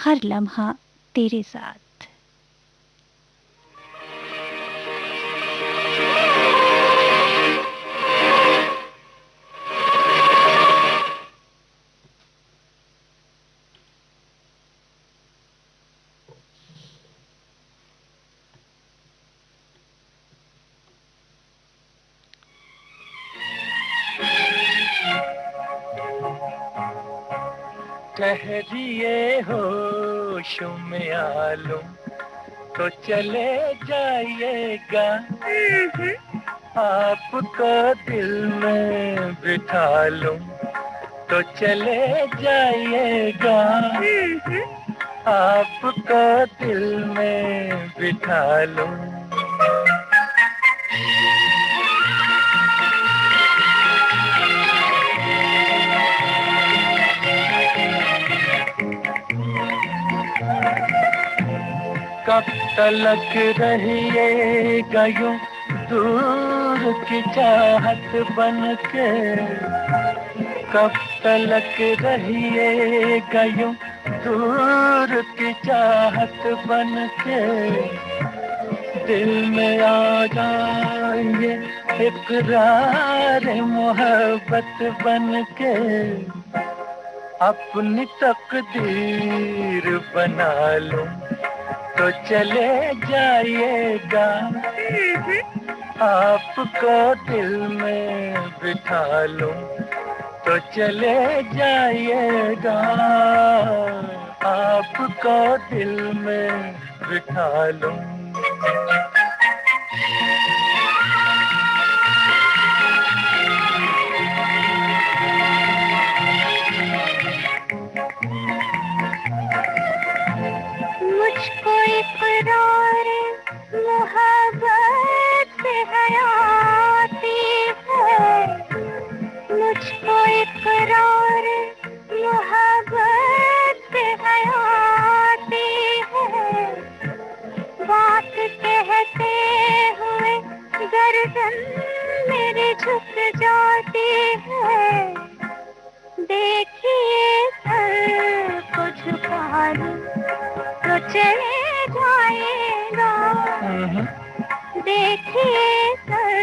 हर लम्हा तेरे साथ। ठहरिए होश में आलूं तो चले जाइएगा, आपको दिल में बिठा लूं तो चले जाइएगा, आपको दिल में बिठा लूं। कब तलक रहिएगा यूं दूर की चाहत बनके, कब तलक रहिएगा यूं दूर की चाहत बनके, दिल में आ जाएंगे इकरार मोहब्बत बनके, अपनी तकदीर बना लूं तो चले जाइएगा, आपको दिल में बिठा लूं तो चले जाइएगा, आपको दिल में बिठा लूं। मुझको इकरार मोहब्बत से हयाती है, मुझको इकरार मोहब्बत से हयाती है, बात कहते हुए गर्दन मेरी झुक जाती है, देखिए सर को झुका लूं तो चले जाएगा, देखिए सर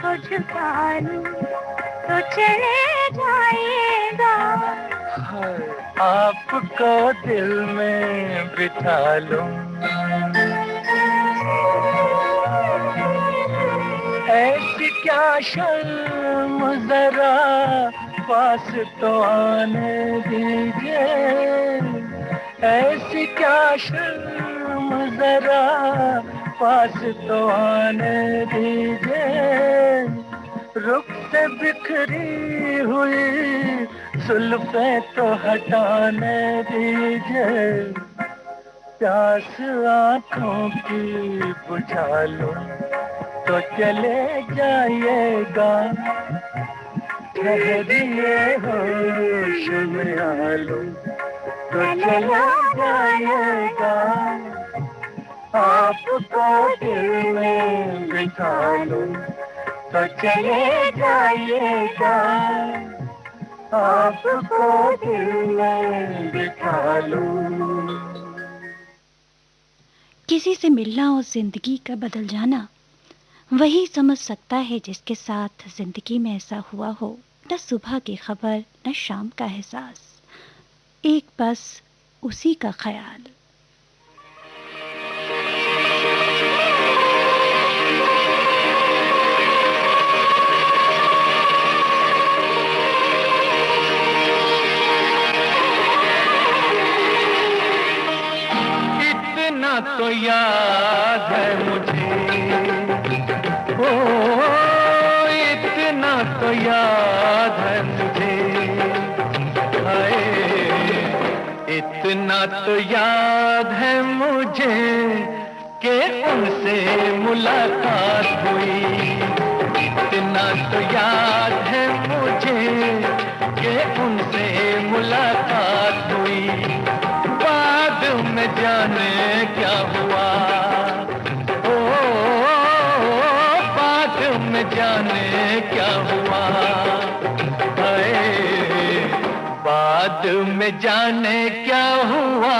को झुका लूं तो चले जाएगा, आपको दिल में बिठा लूं। ऐसी क्या शर्म जरा पास तो आने दीजिए, ऐसी क्या शर्म जरा पास तो आने दीजिए, रुख से बिखरी हुई जुल्फे तो हटाने दीजिए, प्यास आँखों की बुझा लूं तो चले जाइएगा, ठहरिए होश में आलूं तो चला जाइएगा, आपको दिल में बिठा लूं तो चले जाइएगा, आपको दिल में बिठा लूं। किसी से मिलना और जिंदगी का बदल जाना वही समझ सकता है जिसके साथ जिंदगी में ऐसा हुआ हो, न सुबह की खबर न शाम का एहसास, एक बस उसी का ख्याल। इतना तो याद है मुझे, ओ इतना तो याद है मुझे, हाय इतना तो याद है मुझे कि उनसे मुलाकात हुई, इतना तो याद है मुझे कि उनसे मुलाकात हुई, बाद में जाने क्या हुआ, ओ बाद में जाने क्या हुआ, हाय बाद में जाने क्या हुआ,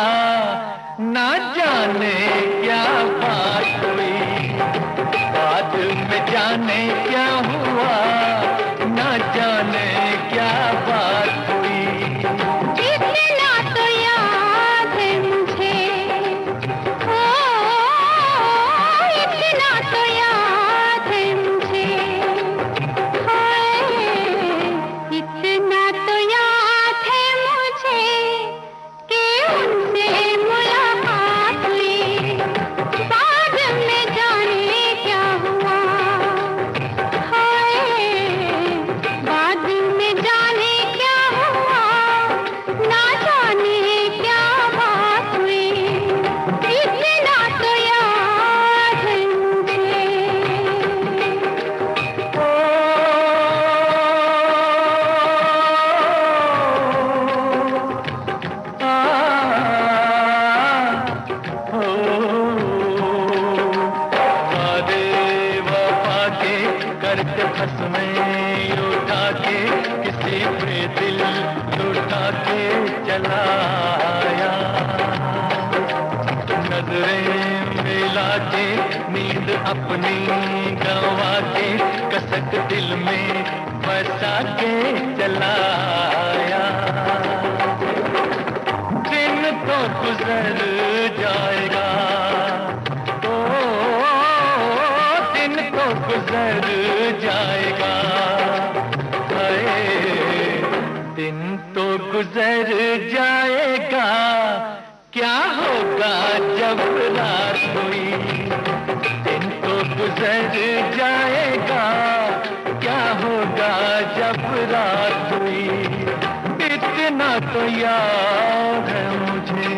बस में उठा के किसी पे दिल लुटा के चला आया। नजरें मिला के नींद अपनी गंवा के कसक दिल में बसा के चला आया। दिन तो गुजर जाएगा, ओ दिन तो गुजर जाएगा, हाय दिन तो गुजर जाएगा। क्या होगा जब रात हुई, दिन तो गुजर जाएगा। क्या होगा जब रात हुई, इतना तो याद है मुझे।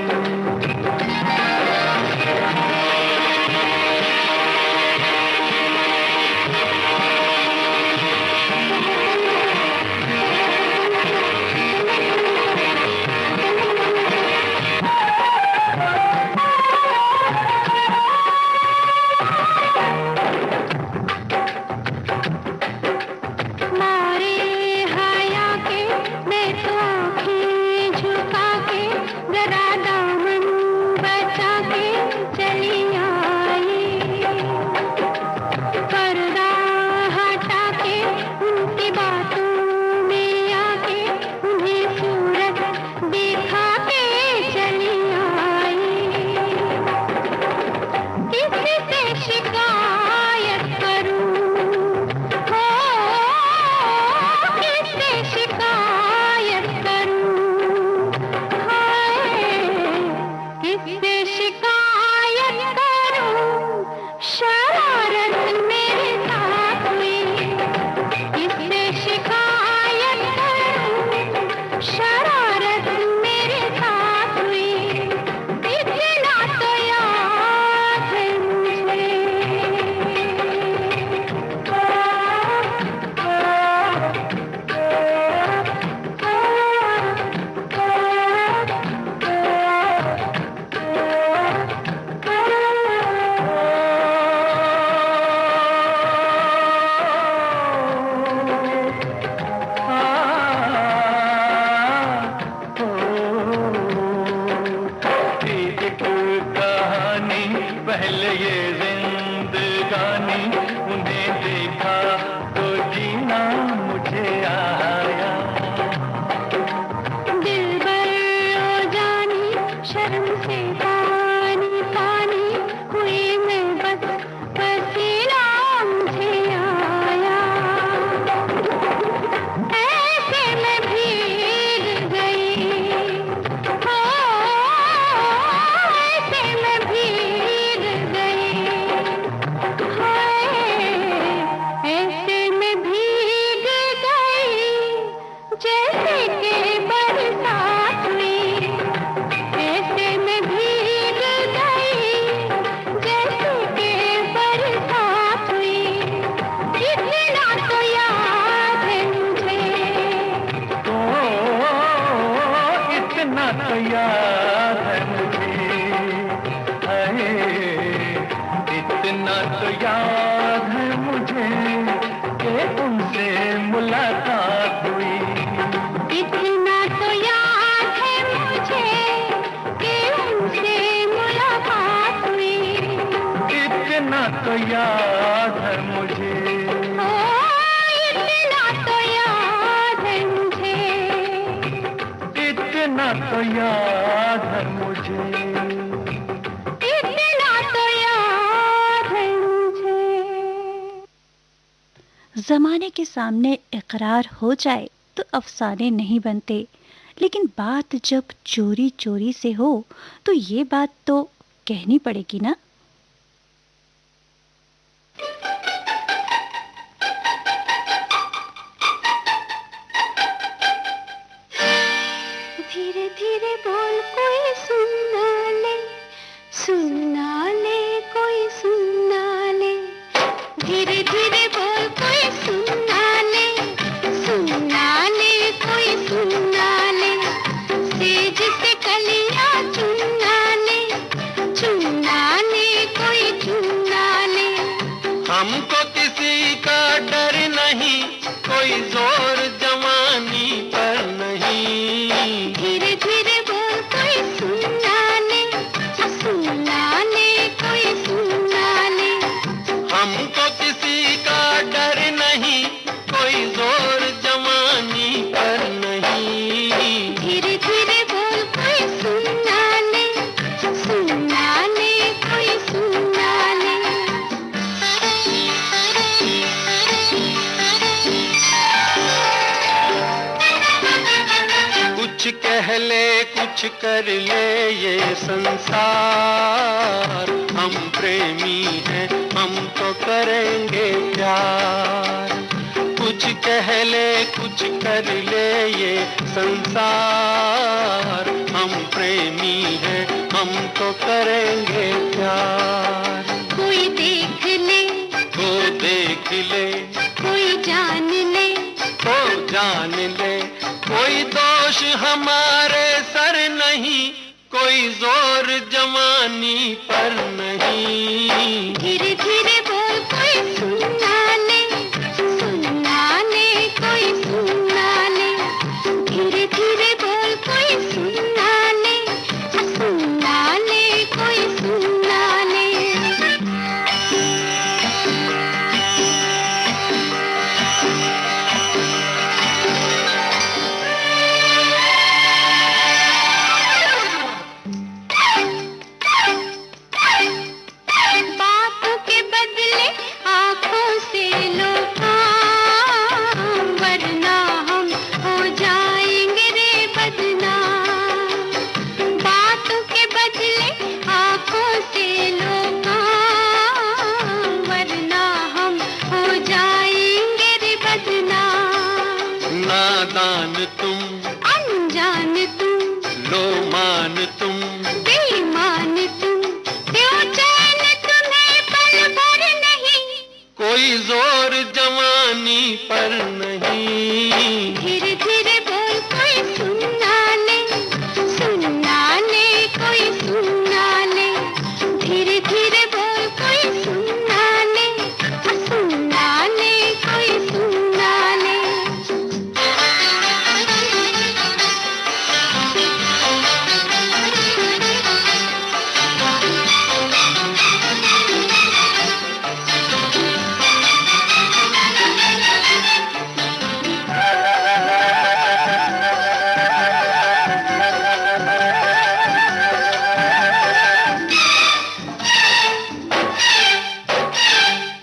पहले ये जिंदगानी, उन्हें देखा तो जीना मुझे आया। दिलबर ओ जानी शर्म से पानी पानी हुई मैं, बस पसीना मुझे आया। ऐसे मैं भीग गई, हो ऐसे मैं भीग गई, हाय ऐसे मैं भीग गई जैसे कि बरसात हुई। ऐसे मैं भीग गई जैसे कि बरसात हुई। इतना तो याद है मुझे, ओ इतना तो याद है मुझे, हाय इतना तो याद है मुझे कि उनसे मुलाकात हुई। इतना तो याद है मुझे कि उनसे मुलाकात हुई। इतना तो याद है मुझे, ओ इतना तो याद है मुझे, इतना तो याद है मुझे। इतना तो याद है मुझे। जमाने के सामने इकरार हो जाए तो अफसाने नहीं बनते, लेकिन बात जब चोरी चोरी से हो तो ये बात तो कहनी पड़ेगी ना। धीरे धीरे बोल कोई सुनना ले कोई सुनना ले। धीरे धीरे बोल कोई सुनना ले कोई सुनना ले। सेज से कलियां चुनना ले कोई चुनना ले। हमको किसी का डर नहीं ले कुछ कर ले ये संसार, हम प्रेमी हैं हम तो करेंगे प्यार। कुछ कह ले कुछ कर ले ये संसार, हम प्रेमी हैं हम तो करेंगे प्यार। कोई देख ले, वो देख ले, कोई जान ले, वो जान ले, कोई दोष हमारे सर नहीं, कोई जोर जवानी पर नहीं। धीरे धीरे बोल कोई सुनना ले, सुनना ले कोई सुनना ले। धीरे धीरे बोल कोई सुनना ले, सुनना ले कोई सुनना ले। बातों के बदले आँखों से लो काम, वरना हम हो जाएंगे रे बदनाम। बातों के बदले आँखों से लो काम, वरना हम हो जाएंगे रे बदनाम। नादान तुम, अनजान तुम, लो मान तुम, बेईमान तुम, क्यों चैन तुम्हें पल भर नहीं। कोई जोर जवानी पर नहीं। धीरे धीरे बोल कोई सुनना ले, सुनना ले कोई सुनना ले। धीरे धीरे बोल कोई सुनना ले, सुनना ले कोई सुनना ले।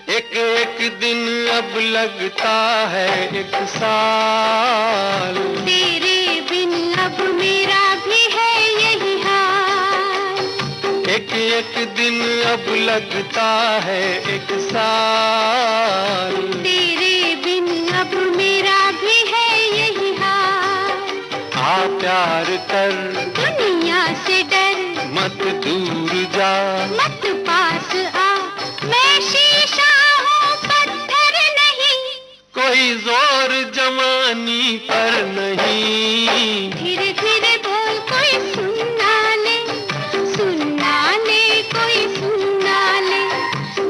एक एक दिन अब लगता है एक साल, तेरे बिन अब मेरा भी है यही हाल। एक एक दिन अब लगता है एक साल। तेरे बिन अब मेरा भी है यही हाल। आ प्यार कर दुनिया से डर, मत दूर जा, मत पास आ, मैं शीशा हूँ पत्थर नहीं। कोई जोर जवानी पर नहीं। धीरे धीरे बोल कोई सुनना ले, सुनना ले कोई सुनना ले।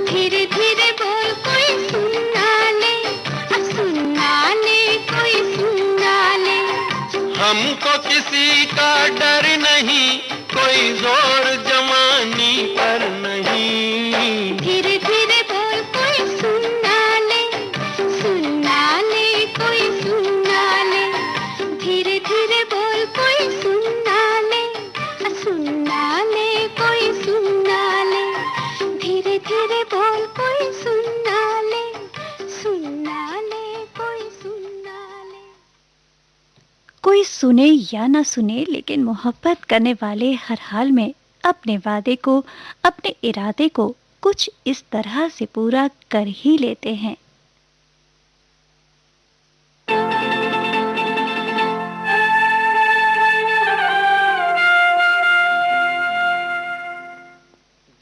धीरे धीरे बोल कोई सुनना ले, सुनना ले कोई सुनना ले। हमको किसी का डर नहीं, कोई जोर जवानी पर नहीं। धीरे धीरे बोल कोई सुनना ले, सुनना ले कोई सुनना ले। धीरे धीरे बोल कोई सुनना ले, सुनना ले कोई सुनना ले। धीरे धीरे बोल कोई सुनना ले, सुनना ले कोई सुनना ले। कोई सुने या ना सुने, लेकिन मोहब्बत करने वाले हर हाल में अपने वादे को, अपने इरादे को कुछ इस तरह से पूरा कर ही लेते हैं।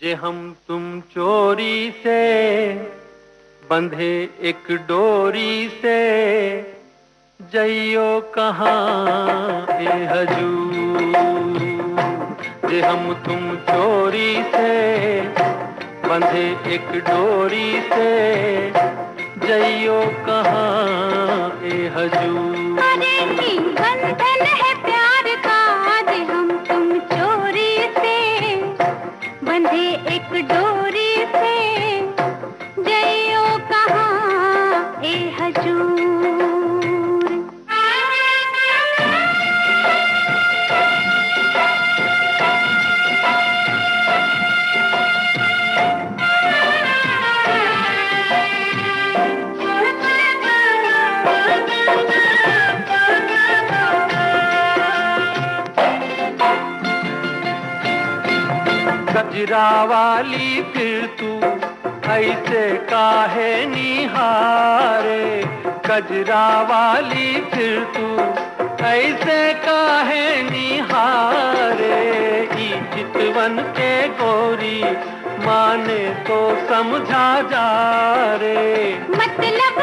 जे हम तुम चोरी से बंधे एक डोरी से, जइयो कहाँ ए हजूर। जे हम तुम चोरी से बंधे एक डोरी से, जइयो कहाँ ए हजूर। अरे की बंधन है प्यार का, आज हम तुम चोरी से बंधे एक डोरी से, जइयो कहाँ ए हजूर। कजरा वाली फिर तू ऐसे काहे निहारे, कजरा वाली फिर तू ऐसे काहे निहारे। ई चितवन के गोरी माने तो समझा जा रे। मतलब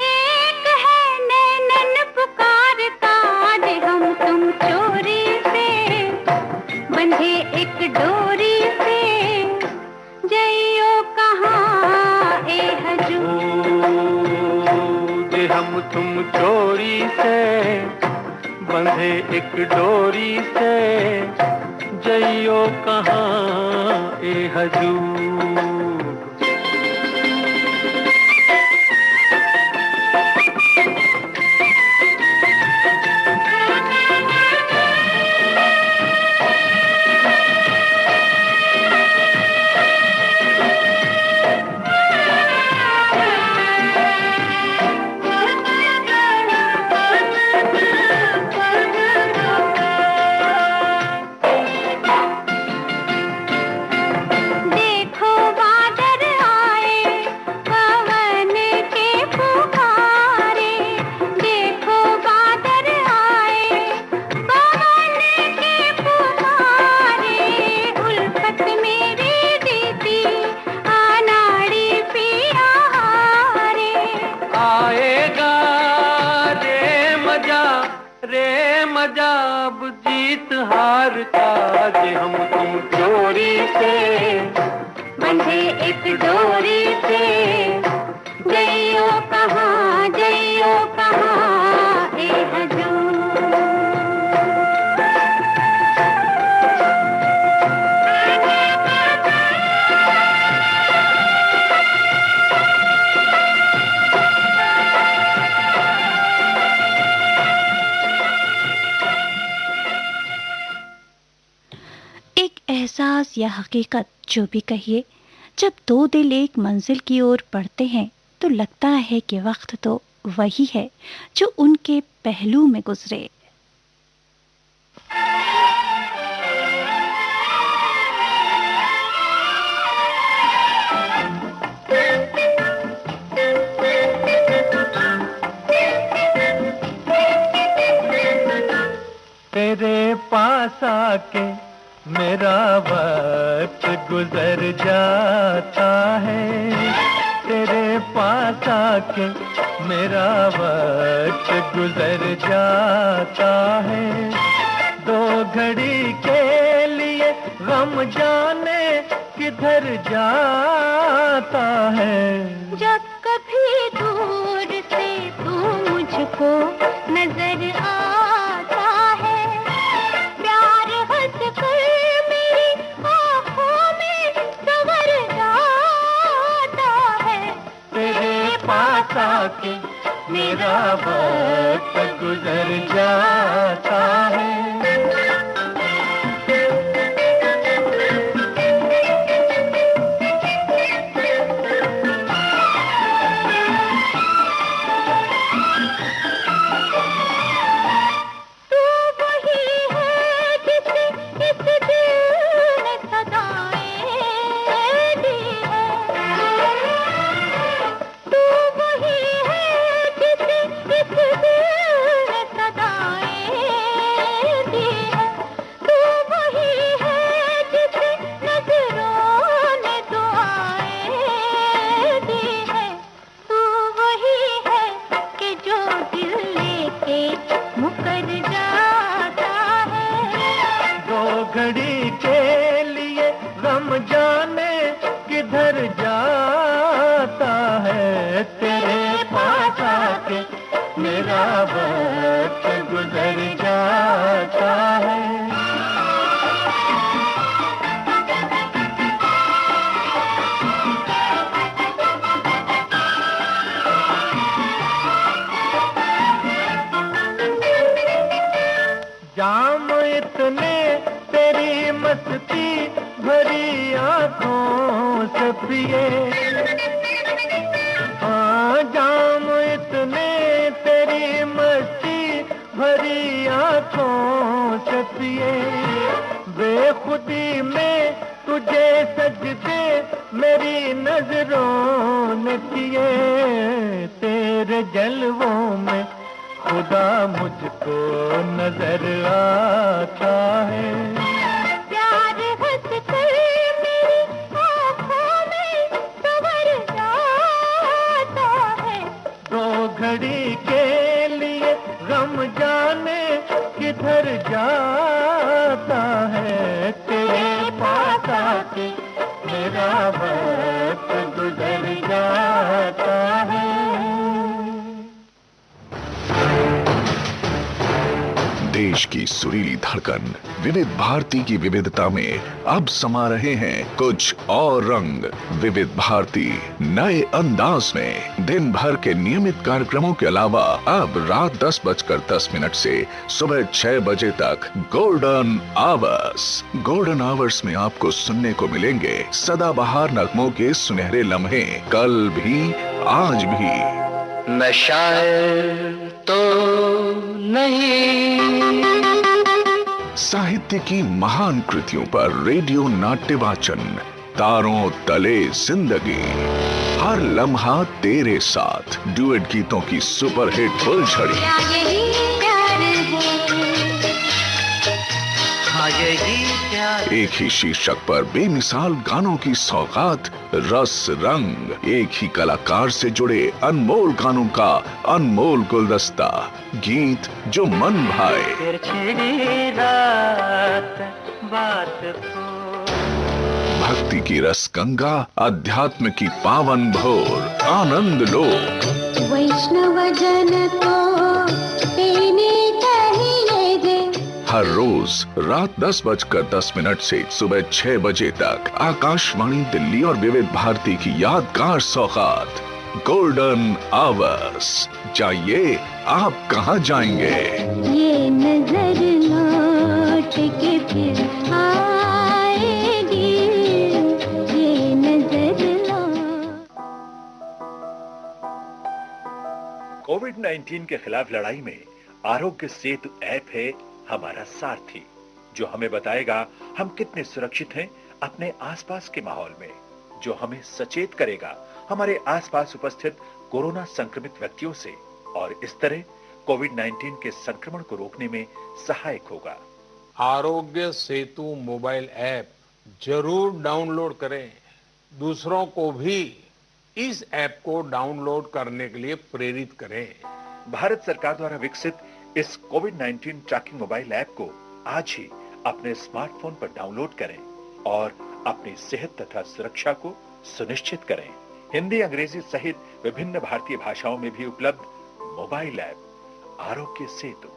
एक है नैनन पुकारता, जे हम तुम चोरी से बंधे एक डोरी से, जइयो कहाँ ए हजूर। जे हम तुम चोरी से बंधे एक डोरी से, जइयो कहाँ ए हजूर। रे मजा अब जीत हार का, जे हम तुम चोरी से बंधे एक डोरी से, जइयो कहाँ ए हजूर। एक एहसास या हकीकत जो भी कहिए, जब दो दिल एक मंजिल की ओर बढ़ते हैं तो लगता है कि वक्त तो वही है जो उनके पहलू में गुजरे। तेरे पास आके मेरा वक्त गुजर जाता है, तेरे पास आके मेरा वक्त गुजर जाता है। दो घड़ी के लिए गम जाने किधर जाता है। जब कभी दूर से तू मुझको नजर आता है, प्यार हंस कर मेरी आँखों में संवर जाता है। तेरे पास आके मेरा वक्त गुजर जाता है। घड़ी के लिए गम जाने किधर जाता है। तेरे पास आके मेरा वक्त गुजर जाता है। जाम इतने तेरी मस्ती भरी आँखों से पिए, हाँ जाम इतने तेरी मस्ती भरी आँखों से पिए। बेखुदी में तुझे सजदे मेरी नजरों ने किए, तेरे जलवों में खुदा मुझको नजर आता है। प्यार हंस कर मेरी आँखों में संवर जाता है। दो घड़ी के लिए गम जाने किधर जाता है, तेरे पास आके मेरा वक्त गुजर जाता है। देश की सुरीली धड़कन विविध भारती की विविधता में अब समा रहे हैं कुछ और रंग। विविध भारती नए अंदाज में दिन भर के नियमित कार्यक्रमों के अलावा अब रात 10:10 से सुबह 6 बजे तक गोल्डन आवर्स। गोल्डन आवर्स में आपको सुनने को मिलेंगे सदाबहार नगमों के सुनहरे लम्हे, कल भी आज भी। मैं शायर तो नहीं, साहित्य की महान कृतियों पर रेडियो नाट्य वाचन, तारों तले जिंदगी, हर लम्हा तेरे साथ, डुएट गीतों की सुपरहिट फुलझड़ी। क्या यही प्यार है? हाँ यही प्यार। एक ही शीर्षक पर बेमिसाल गानों की सौगात, रस रंग, एक ही कलाकार से जुड़े अनमोल गानों का अनमोल गुलदस्ता, गीत जो मन भाए। तिरछी रात बात को, भक्ति की रस गंगा, अध्यात्म की पावन भोर, आनंद लो। वैष्णव जन को तेने कहिए दे। हर रोज रात 10:10 से सुबह 6 बजे तक आकाशवाणी दिल्ली और विविध भारती की यादगार सौगात, गोल्डन आवर्स। जाइए, आप कहाँ जाएंगे? ये नजर लौट के फिर आएगी, ये नजर लौट। कोविड-19 के खिलाफ लड़ाई में आरोग्य सेतु ऐप है हमारा सारथी, जो हमें बताएगा हम कितने सुरक्षित हैं अपने आसपास के माहौल में, जो हमें सचेत करेगा हमारे आसपास उपस्थित कोरोना संक्रमित व्यक्तियों से, और इस तरह कोविड-19 के संक्रमण को रोकने में सहायक होगा। आरोग्य सेतु मोबाइल ऐप जरूर डाउनलोड करें। दूसरों को भी इस ऐप को डाउनलोड करने के लिए प्रेरित करें। भारत सरकार द्वारा विकसित इस कोविड-19 ट्रैकिंग मोबाइल ऐप को आज ही अपने स्मार्टफोन पर डाउनलोड करें और अपनी सेहत तथा सुरक्षा को सुनिश्चित करें। हिंदी, अंग्रेजी सहित विभिन्न भारतीय भाषाओं में भी उपलब्ध मोबाइल ऐप आरोग्य सेतु।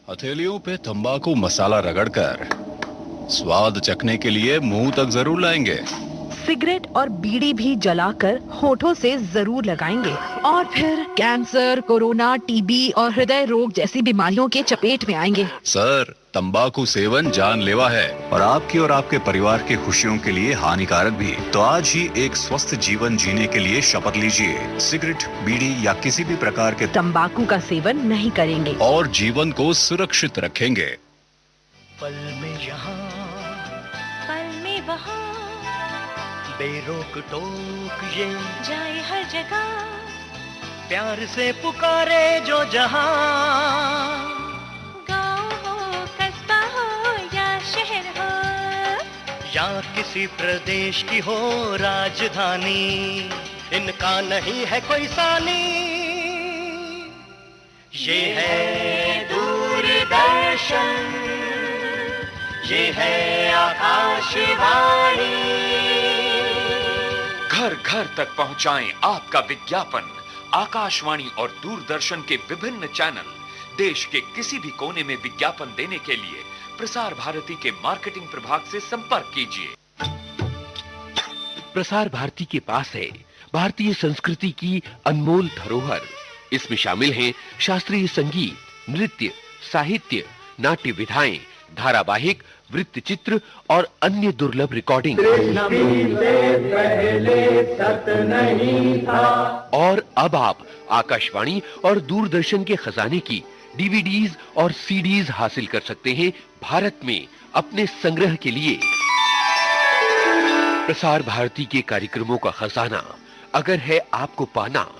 हथेलियों पे तंबाकू मसाला रगड़कर स्वाद चखने के लिए मुंह तक जरूर लाएंगे। सिगरेट और बीड़ी भी जलाकर होठों से जरूर लगाएंगे और फिर कैंसर, कोरोना, टीबी और हृदय रोग जैसी बीमारियों के चपेट में आएंगे। सर, तंबाकू सेवन जानलेवा है और आपकी और आपके परिवार की खुशियों के लिए हानिकारक भी। तो आज ही एक स्वस्थ जीवन जीने के लिए शपथ लीजिए। सिगरेट, बीड़ी या किसी भी प्रकार के तंबाकू का सेवन नहीं करेंगे और जीवन को सुरक्षित रखेंगे। पल में यहाँ, पल में वहाँ, बेरोक टोक ये जाए हर जगह, प्यार से पुकारे जो जहां। गाँव हो, कस्बा हो या शहर हो, या किसी प्रदेश की हो राजधानी, इनका नहीं है कोई सानी। ये है दूरदर्शन, ये है आकाशवाणी। घर घर तक पहुंचाएं आपका विज्ञापन। आकाशवाणी और दूरदर्शन के विभिन्न चैनल, देश के किसी भी कोने में विज्ञापन देने के लिए प्रसार भारती के मार्केटिंग प्रभाग से संपर्क कीजिए। प्रसार भारती के पास है भारतीय संस्कृति की अनमोल धरोहर। इसमें शामिल हैं शास्त्रीय संगीत, नृत्य, साहित्य, नाट्य विधाएं, धारावाहिक, वृत्तचित्र और अन्य दुर्लभ रिकॉर्डिंग। और अब आप आकाशवाणी और दूरदर्शन के खजाने की डीवीडीज और सीडीज हासिल कर सकते हैं भारत में अपने संग्रह के लिए। प्रसार भारती के कार्यक्रमों का खजाना अगर है आपको पाना,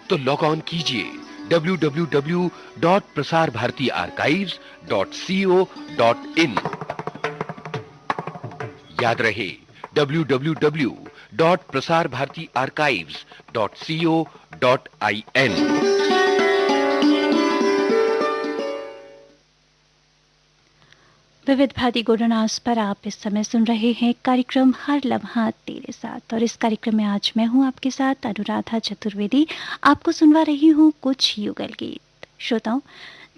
तो लॉग ऑन कीजिए www.prasarbhartiarchives.co.in। याद रहे www.prasarbhartiarchives.co.in। विविध भारती गुरुनास पर आप इस समय सुन रहे हैं कार्यक्रम हर लम्हा तेरे साथ, और इस कार्यक्रम में आज मैं हूं आपके साथ अनुराधा चतुर्वेदी। आपको सुनवा रही हूं कुछ युगल गीत। श्रोताओं,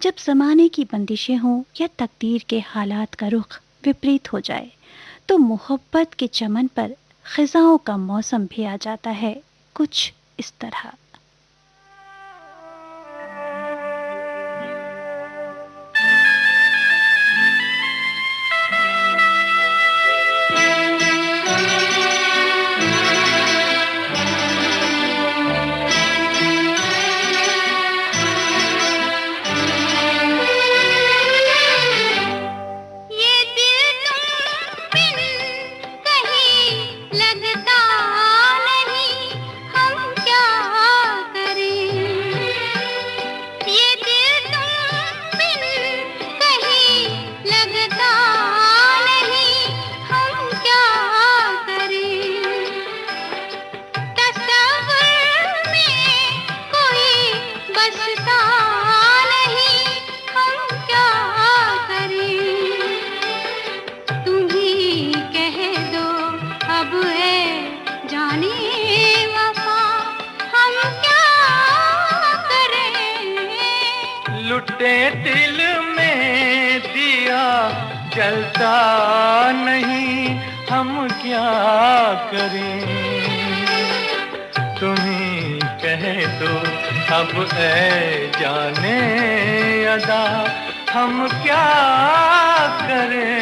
जब जमाने की बंदिशें हों या तकदीर के हालात का रुख विपरीत हो जाए, तो मोहब्बत के चमन पर खिजाओं का मौसम भी आ जाता है, कुछ इस तरह। लुटे दिल में दिया जलता नहीं, हम क्या करें। तुम्ही कहे तो अब ऐ जाने अदा, हम क्या करें।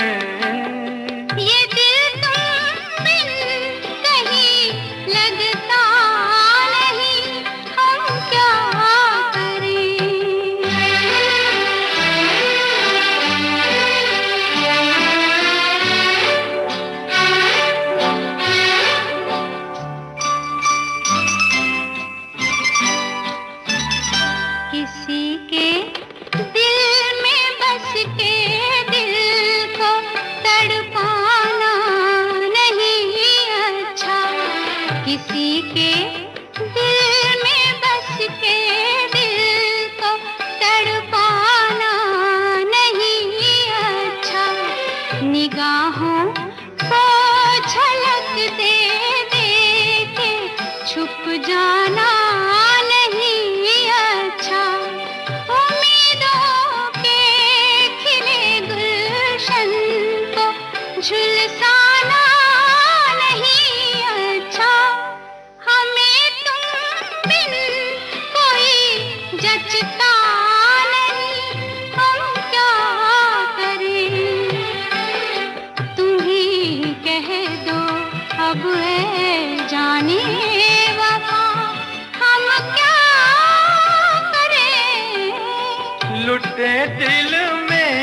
लुटे दिल में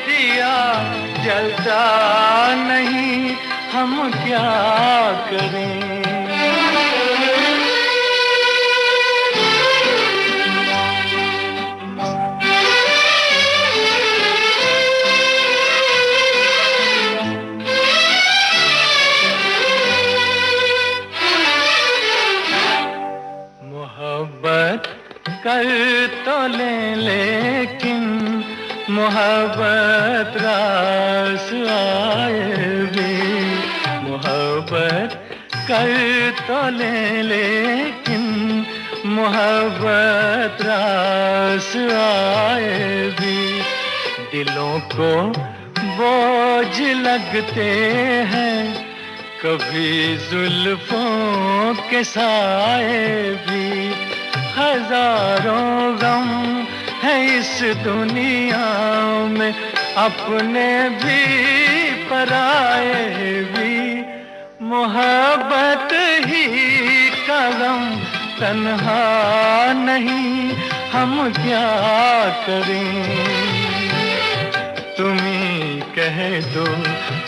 दिया जलता नहीं, हम क्या करें। मोहब्बत कर तो लेकिन मोहब्बत रास आए भी। मोहब्बत कर तो लेकिन मोहब्बत रास आए भी। दिलों को बोझ लगते हैं कभी जुल्फों के साए भी। हजारों गम है इस दुनिया में, अपने भी पराए भी। मोहब्बत ही का गम तन्हा नहीं, हम क्या करें। तुम्ही कह दो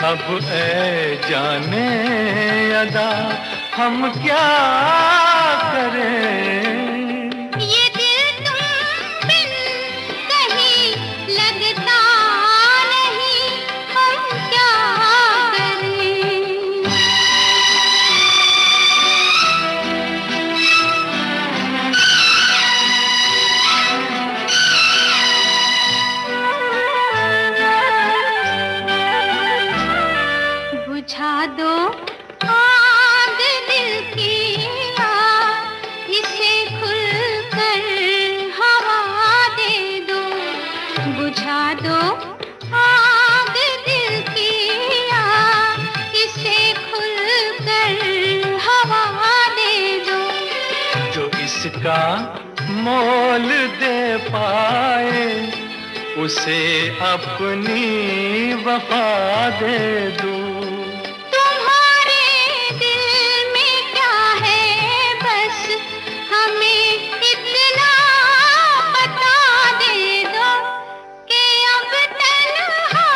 अब ऐ जाने अदा हम क्या करें। ये दिल तुम बिन कहीं लगता नहीं, हम क्या करें। बुझा दो आग दिल की आग, इसे खुलकर हवा दे दो। बुझा दो आग दिल की आग, इसे खुलकर हवा दे दो। जो इसका मोल दे पाए उसे अपनी वफा दे दो। तुम्हारे दिल में क्या है बस हमें इतना बता दे दो, कि अब तन्हा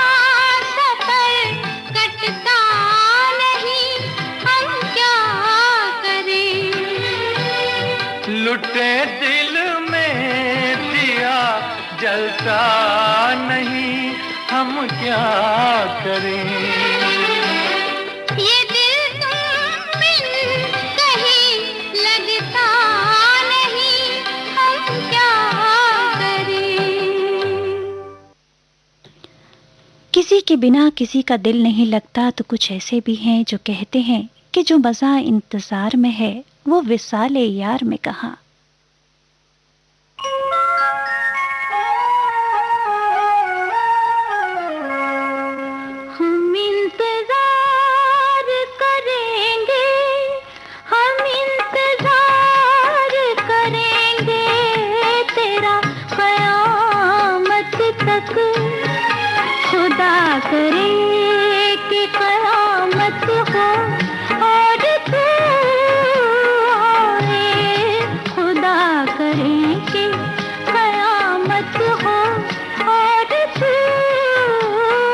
सफर कटता नहीं, हम क्या करें। लुटे दिल में दिया जलता नहीं, हम क्या करें। ये दिल तुम बिन कहीं लगता नहीं, हम क्या करें। किसी के बिना किसी का दिल नहीं लगता, तो कुछ ऐसे भी हैं जो कहते हैं कि जो मज़ा इंतज़ार में है वो विसाले यार में कहाँ। हम इंतजार करेंगे, हम इंतजार करेंगे तेरा क़यामत तक। खुदा करे कि क़यामत हो और तू आए। खुदा करे कि क़यामत हो और तू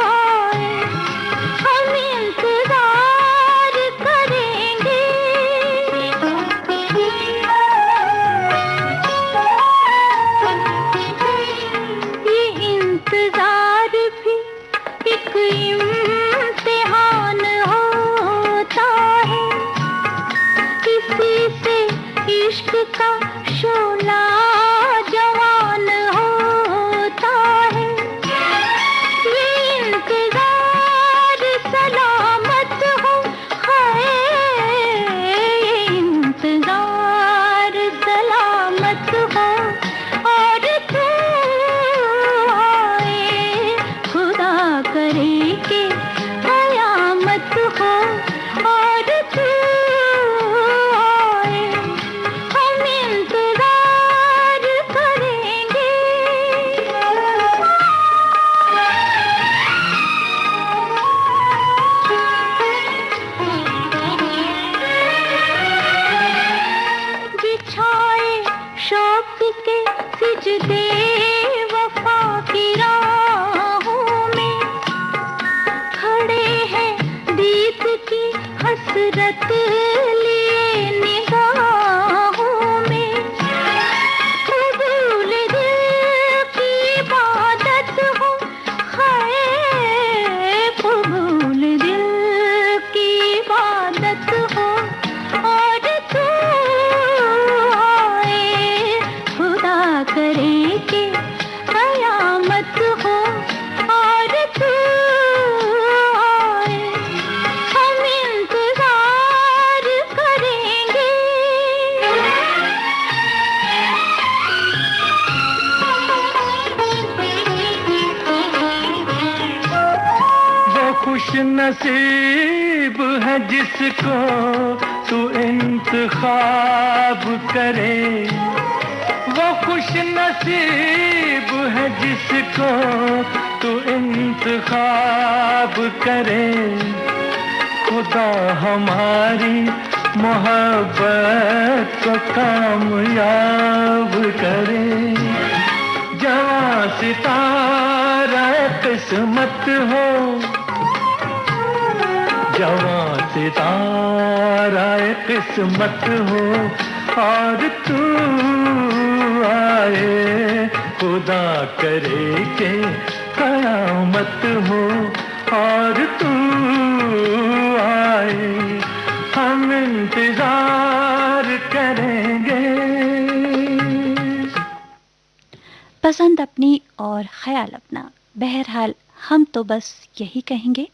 आए। हम इंतजार करेंगे। ये इंतजार भी एक इम्तिहान होता है, किसी से इश्क का शोला जवान होता है। ये इंतजार सलामत हो खाए, ये इंतजार सलामत हो और तू आए। खुदा करे कि क़यामत हो और तू आए। हम इंतजार करेंगे। बिछाए शौक के सिजदे वफा की राहों में, खड़े हैं दीद की हसरत लिए निगाहों में। कबूल दिल की इबादत हो खाए, कबूल दिल की इबादत हो और तू आए। खुदा करे कि क़यामत हो और तू आए। हम इंतजार करेंगे। वो खुश नसीब है जिसको तू इंतखाब करे। वो खुश नसीब है जिसको तू इंतखाब करे। खुदा हमारी मोहब्बत को कामयाब करे। जवां सितारा किस्मत हो, जवां सितारा किस्मत हो, और तू आए खुदा करे के कयामत हो, और तू आए हम इंतजार करेंगे। पसंद अपनी और ख्याल अपना। बहरहाल हम तो बस यही कहेंगे।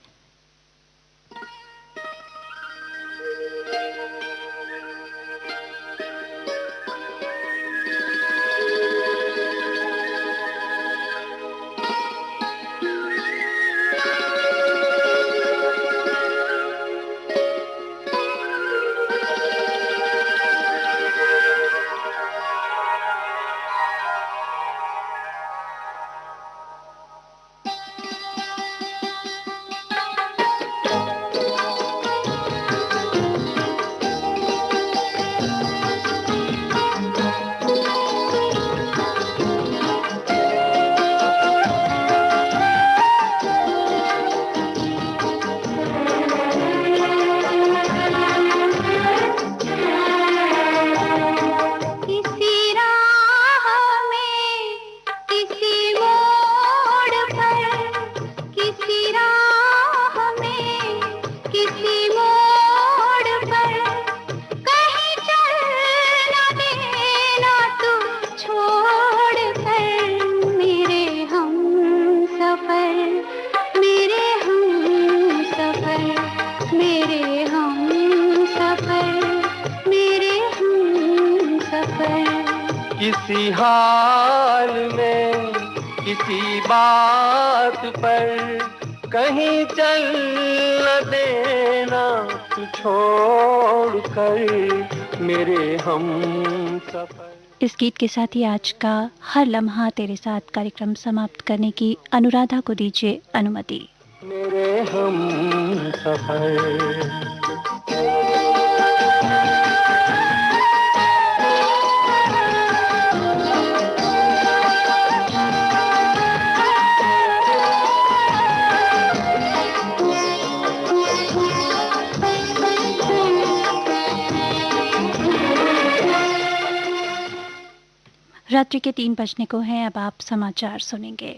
किसी हाल में किसी बात पर कहीं चल न देना तू छोड़ कर मेरे हम सफर। इस गीत के साथ ही आज का हर लम्हा तेरे साथ कार्यक्रम समाप्त करने की अनुराधा को दीजिए अनुमति। मेरे हम सफर। रात्रि के 3 बजने को हैं। अब आप समाचार सुनेंगे।